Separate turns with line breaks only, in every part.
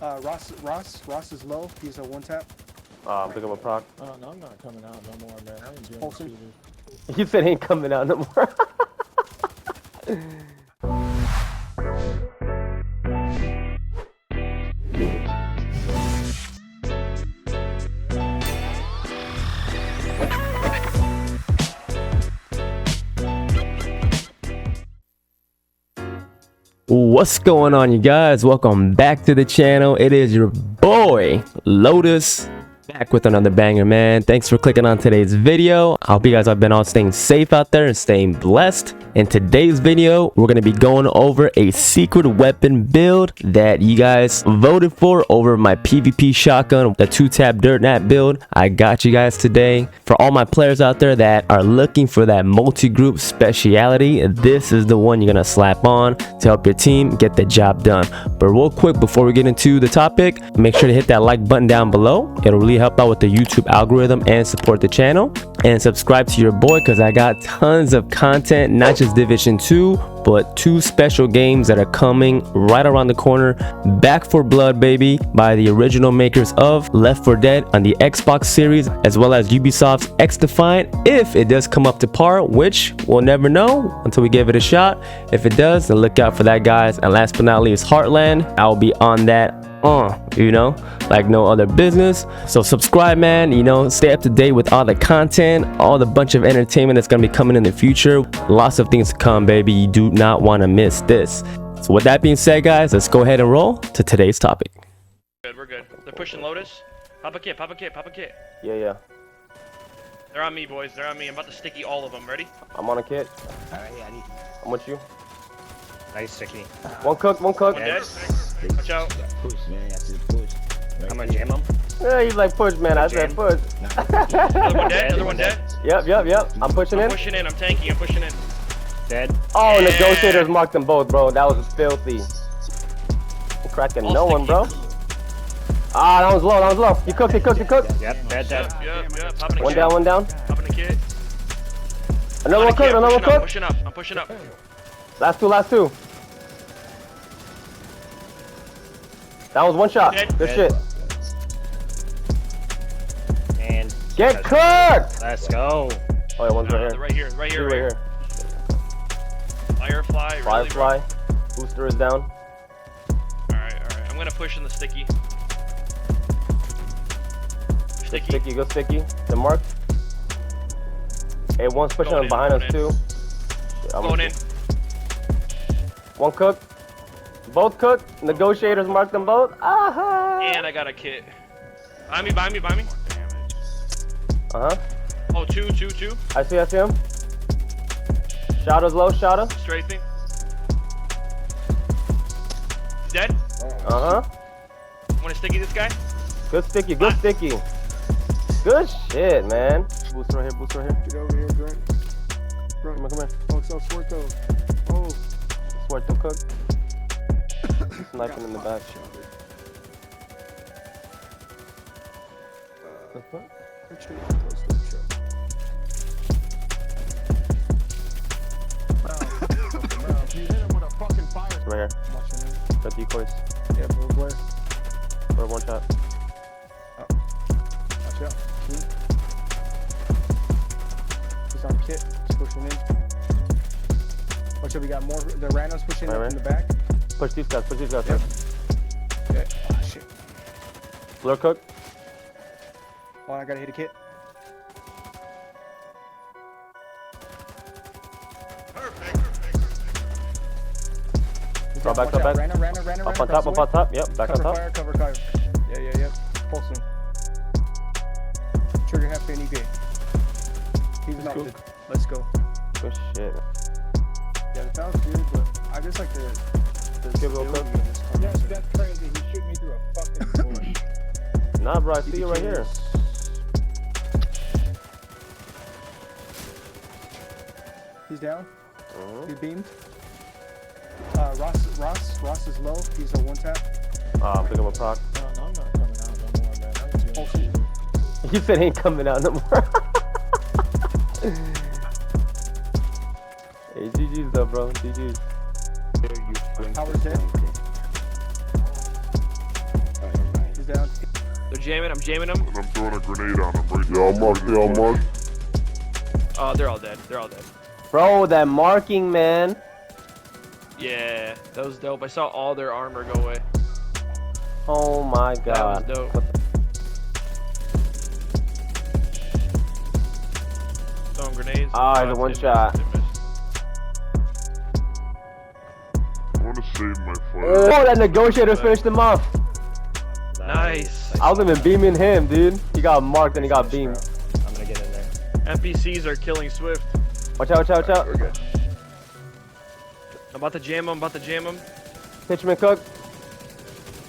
Ross is low. He's a one tap.
Pick up a proc.
Oh, no, I'm not coming out no more, man. I ain't doing
Pulsing.
this.
He said he ain't coming out no more. What's going on, you guys? Welcome back to the channel. It is your boy Lotus, back with another banger, man. Thanks for clicking on today's video. I hope you guys have been all staying safe out there and staying blessed. In today's video, we're going to be going over a secret weapon build that you guys voted for over my PvP shotgun, the 2-tap dirt nap build. I got you guys today. For all my players out there that are looking for that multi-group speciality, this is the one you're going to slap on to help your team get the job done. But real quick, before we get into the topic, make sure to hit that like button down below. It'll really help out with the YouTube algorithm and support the channel. And subscribe to your boy, because I got tons of content, not just Division 2, but 2 special games that are coming right around the corner. Back for Blood, baby, by the original makers of Left 4 Dead on the Xbox series, as well as Ubisoft's X-Defiant, if it does come up to par, which we'll never know until we give it a shot. If it does, then look out for that, guys. And last but not least, Heartland. I'll be on that you know, like no other business. So subscribe, man, you know, stay up to date with all the content, all the bunch of entertainment that's gonna be coming in the future. Lots of things to come, baby. You do not want to miss this. So with that being said, guys, let's go ahead and roll to today's topic.
Good, we're good. They're pushing Lotus. Pop a kit, pop a kit, pop a kit.
Yeah.
They're on me, boys. They're on me. I'm about to sticky all of them. Ready?
I'm on a kit.
Alright, yeah,
I'm with you.
nice sticky.
One cook.
One dead. Watch out.
Push, man. That's the push. I'm gonna jam him.
Yeah, he's like, push, man. I said push.
Another one dead. Another one dead.
Yep. I'm pushing
I'm
in.
pushing in. I'm tanky. I'm pushing in.
Dead.
Oh,
Yeah.
negotiators marked them both, bro. That was filthy. I'm cracking
All
no one,
sticky.
bro. Ah, that was low. He cooked.
Yep, dead.
Yep. Popping a
One
kit.
down.
Popping a kit.
Another one cooked.
I'm pushing up. I'm pushing up.
Last two. That was one shot.
Dead.
Good
Dead.
shit.
And
Get cooked!
let's go.
Oh, yeah, one's
Right
right here.
here. Right
Two
here. Firefly. Really,
Firefly. Booster is down.
Alright. I'm gonna push in the sticky. Sticky.
Go sticky. The mark. Hey, one's pushing
Going
on
in,
behind us
going
too.
in.
Shit, I'm
Going in.
One cooked. Both cooked. Negotiators marked them both. Aha!
And I got a kit. Behind me.
Uh-huh.
Oh, two.
I see him. Shadow's low, Shadow.
Strafing. He's dead.
Uh-huh.
Wanna sticky this guy?
Good sticky. Good shit, man. Boost right here.
Get over here, Grant.
Come here.
Oh, so Swarto. Oh.
Swarto cooked. Sniping in the back.
Actually, close to the truck.
You hit him with a fucking fire.
Right here.
Watching him.
Got decoys.
Yeah, blue glare.
For one shot.
Watch out. He's on kit. He's pushing in. Watch out, we got more. The randos pushing up in the back.
Push these guys.
Yeah. Oh, shit.
Blur cook.
Oh, I gotta hit a kit.
Go back.
Rana.
Up on top. Yep, back on top.
Cover fire. Yeah. Pulse him. Trigger half an EPA. He's melted. Let's go.
Good shit.
Yeah, the sounds good, but I just like the
Give it a cook.
That's crazy. He shoot me through a fucking bush.
Nah, bro, I see you right here.
He's down. He's beamed. Ross is low. He's a one tap.
Pick up a proc.
No, I'm not coming out no more, man. I ain't doing this.
You said he ain't coming out no more. Hey, GG's though, bro. GG's.
Howard's dead.
jamming them.
And I'm throwing a grenade on him right now. Y'all mark.
Oh, they're all dead. They're all dead.
Bro, that marking, man.
Yeah, that was dope. I saw all their armor go away.
Oh my god.
That was dope. Throwing grenades.
Ah, the one shot.
They missed.
I want to save my fire.
Oh, that negotiator finished him off.
Nice.
I was even beaming him, dude. He got marked and he got beamed. I'm gonna get in there.
NPCs are killing Swift.
Watch out, watch out, watch out.
We're good.
I'm about to jam him.
Pitchman cook.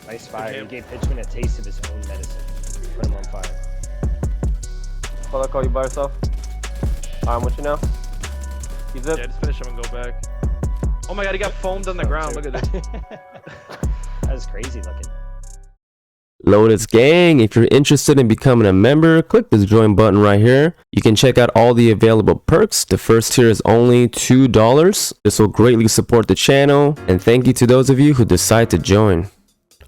Nice fire.
Good
He gave Pitchman a taste of his own medicine. Put him on fire.
Hold on, call you by yourself. I'm with you now. He's up.
Yeah, just finish him and go back. Oh my god, he got foamed on the ground. Look at this.
That was crazy looking.
Lotus gang, if you're interested in becoming a member, click this join button right here. You can check out all the available perks. The first tier is only $2. This will greatly support the channel, and thank you to those of you who decide to join.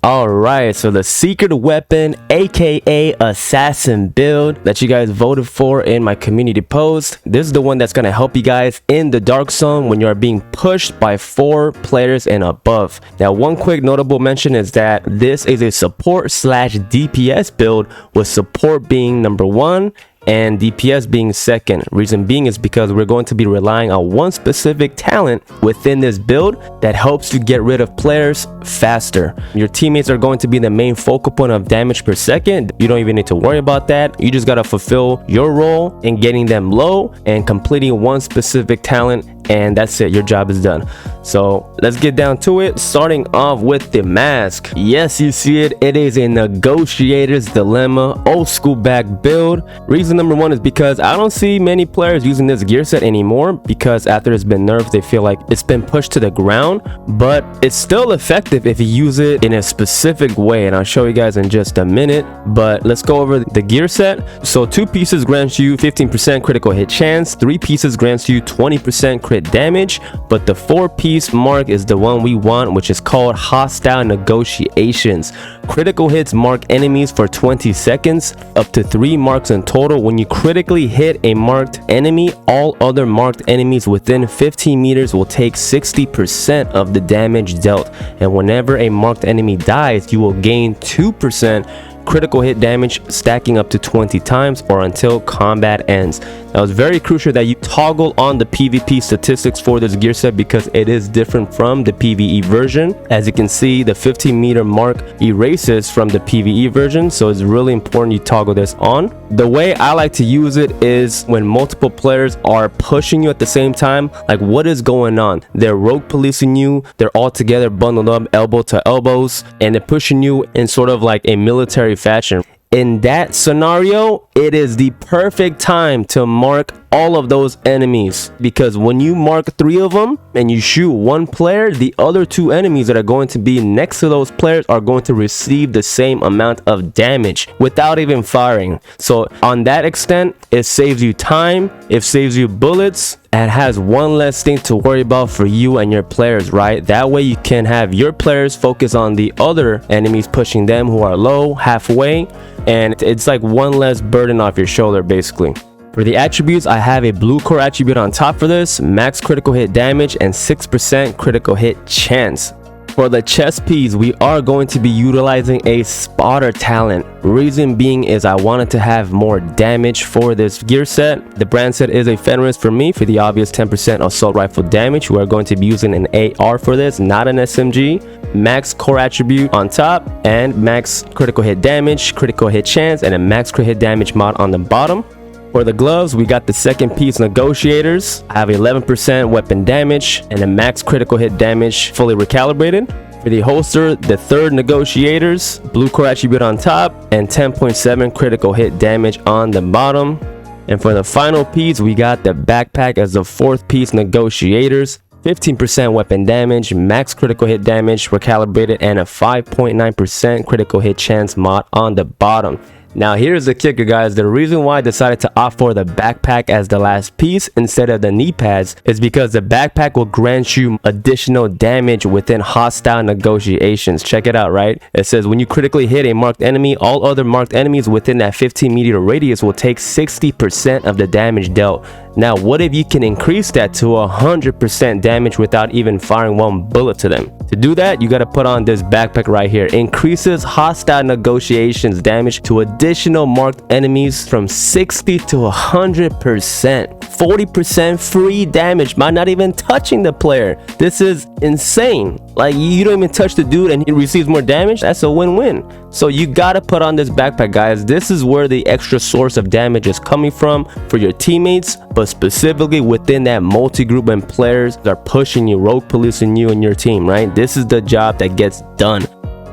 Alright, so the secret weapon, aka assassin build that you guys voted for in my community post. This is the one that's going to help you guys in the dark zone when you are being pushed by 4 players and above. Now, one quick notable mention is that this is a support slash DPS build, with support being number 1 and DPS being second. Reason being is because we're going to be relying on one specific talent within this build that helps you get rid of players faster. Your teammates are going to be the main focal point of damage per second. You don't even need to worry about that. You just got to fulfill your role in getting them low and completing one specific talent, and that's it. Your job is done. So let's get down to it, starting off with the mask. Yes, you see it. It is a negotiator's dilemma, old school back build. Reason number 1 is because I don't see many players using this gear set anymore, because after it's been nerfed, they feel like it's been pushed to the ground, but it's still effective if you use it in a specific way, and I'll show you guys in just a minute. But let's go over the gear set. So 2 pieces grants you 15% critical hit chance, 3 pieces grants you 20% crit damage, but the 4-piece mark is the one we want, which is called hostile negotiations. Critical hits mark enemies for 20 seconds, up to 3 marks in total. When you critically hit a marked enemy, all other marked enemies within 15 meters will take 60% of the damage dealt, and whenever a marked enemy dies, you will gain 2% critical hit damage, stacking up to 20 times or until combat ends. Now, it's very crucial that you toggle on the PvP statistics for this gear set, because it is different from the PvE version. As you can see, the 15-meter mark erases from the PvE version, so it's really important you toggle this on. The way I like to use it is when multiple players are pushing you at the same time. Like, what is going on? They're rogue policing you, they're all together bundled up elbow to elbows, and they're pushing you in sort of like a military fashion. In that scenario, it is the perfect time to mark all of those enemies, because when you mark 3 of them and you shoot 1 player, the other 2 enemies that are going to be next to those players are going to receive the same amount of damage without even firing. So on that extent, it saves you time, it saves you bullets, and has one less thing to worry about for you and your players, right? That way you can have your players focus on the other enemies pushing them who are low, halfway, and it's like one less burden off your shoulder, basically. For the attributes, I have a blue core attribute on top for this, max critical hit damage and 6% critical hit chance. For the chest piece, we are going to be utilizing a spotter talent. Reason being is I wanted to have more damage for this gear set. The brand set is a Fenris for me, for the obvious 10% assault rifle damage. We are going to be using an AR for this, not an SMG. Max core attribute on top, and max critical hit damage, critical hit chance, and a max crit hit damage mod on the bottom. For the gloves, we got the second piece negotiators. I have 11% weapon damage and a max critical hit damage fully recalibrated. For the holster, the third negotiators, blue core attribute on top and 10.7 critical hit damage on the bottom. And for the final piece, we got the backpack as the 4th piece negotiators. 15% weapon damage, max critical hit damage recalibrated, and a 5.9% critical hit chance mod on the bottom. Now here's the kicker, guys. The reason why I decided to opt for the backpack as the last piece instead of the knee pads is because the backpack will grant you additional damage within hostile negotiations. Check it out, right? It says when you critically hit a marked enemy, all other marked enemies within that 15-meter radius will take 60% of the damage dealt. Now, what if you can increase that to 100% damage without even firing one bullet to them? To do that, you got to put on this backpack right here. Increases hostile negotiations damage to additional marked enemies from 60 to 100%. 40% free damage by not even touching the player. This is insane. Like, you don't even touch the dude and he receives more damage. That's a win-win. So you gotta put on this backpack, guys. This is where the extra source of damage is coming from for your teammates, but specifically within that multi-group when players are pushing you, rogue policing you and your team, right? This is the job that gets done.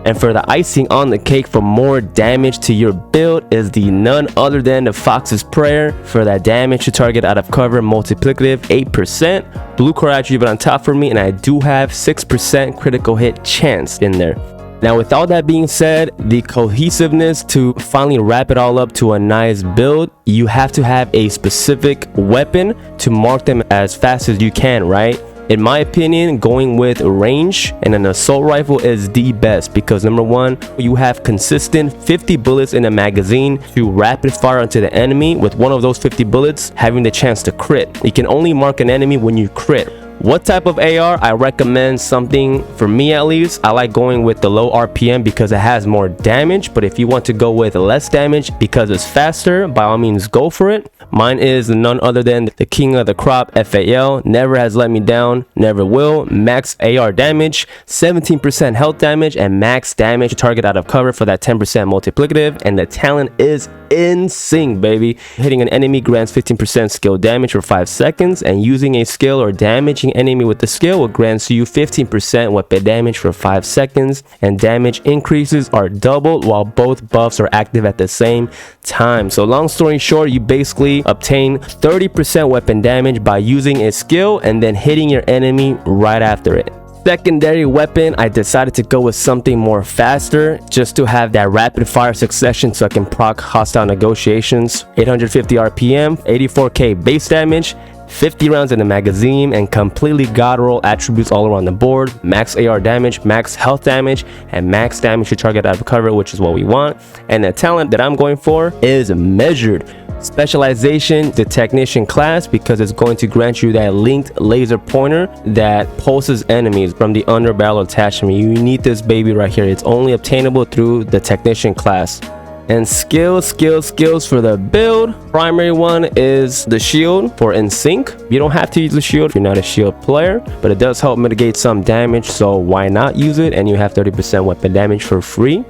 And for the icing on the cake for more damage to your build is the none other than the Fox's Prayer for that damage to target out of cover multiplicative 8%. Blue core attribute on top for me, and I do have 6% critical hit chance in there. Now, with all that being said, the cohesiveness to finally wrap it all up to a nice build, you have to have a specific weapon to mark them as fast as you can, right? In my opinion, going with range and an assault rifle is the best because number one, you have consistent 50 bullets in a magazine to rapid fire onto the enemy, with one of those 50 bullets having the chance to crit. You can only mark an enemy when you crit. What type of AR? I recommend something, for me at least, I like going with the low RPM because it has more damage. But if you want to go with less damage because it's faster, by all means go for it. Mine is none other than the king of the crop FAL. Never has let me down, never will. Max AR damage, 17% health damage, and max damage to target out of cover for that 10% multiplicative. And the talent is in sync, baby. Hitting an enemy grants 15% skill damage for 5 seconds, and using a skill or damaging enemy with the skill will grant you 15% weapon damage for 5 seconds, and damage increases are doubled while both buffs are active at the same time. So long story short, you basically obtain 30% weapon damage by using a skill and then hitting your enemy right after it. Secondary weapon, I decided to go with something more faster just to have that rapid fire succession so I can proc hostile negotiations. 850 RPM, 84k base damage, 50 rounds in the magazine, and completely god roll attributes all around the board. Max AR damage, max health damage, and max damage to target out of cover, which is what we want. And the talent that I'm going for is measured. Specialization, the technician class, because it's going to grant you that linked laser pointer that pulses enemies from the under barrel attachment. You need this baby right here. It's only obtainable through the technician class. And skills for the build. Primary one is the shield for in sync. You don't have to use the shield if you're not a shield player, but it does help mitigate some damage, so why not use it? And you have 30% weapon damage for free.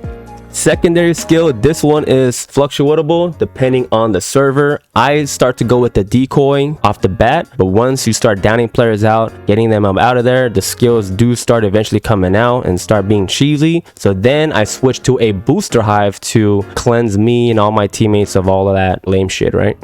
Secondary skill, this one is fluctuatable depending on the server. I start to go with the decoy off the bat, but once you start downing players out, getting them up out of there, the skills do start eventually coming out and start being cheesy. So then I switch to a booster hive to cleanse me and all my teammates of all of that lame shit, right?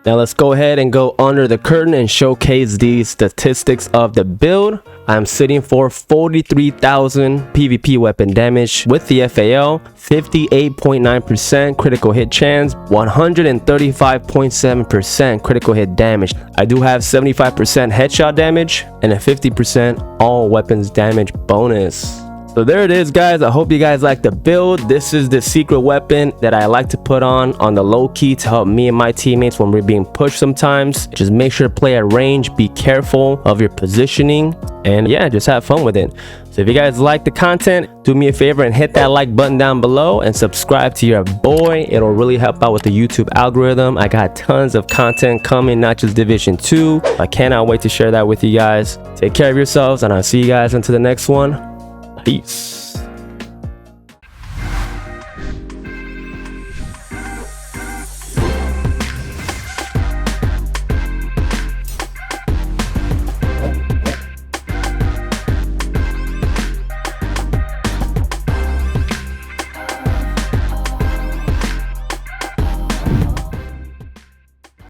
Now let's go ahead and go under the curtain and showcase the statistics of the build. I'm sitting for 43,000 PvP weapon damage with the FAL, 58.9% critical hit chance, 135.7% critical hit damage. I do have 75% headshot damage and a 50% all weapons damage bonus. So there it is, guys. I hope you guys like the build. This is the secret weapon that I like to put on the low key to help me and my teammates when we're being pushed sometimes. Just make sure to play at range, be careful of your positioning, and yeah, just have fun with it. So if you guys like the content, do me a favor and hit that like button down below and subscribe to your boy. It'll really help out with the YouTube algorithm. I got tons of content coming, not just Division 2. I cannot wait to share that with you guys. Take care of yourselves, and I'll see you guys into the next one. Peace.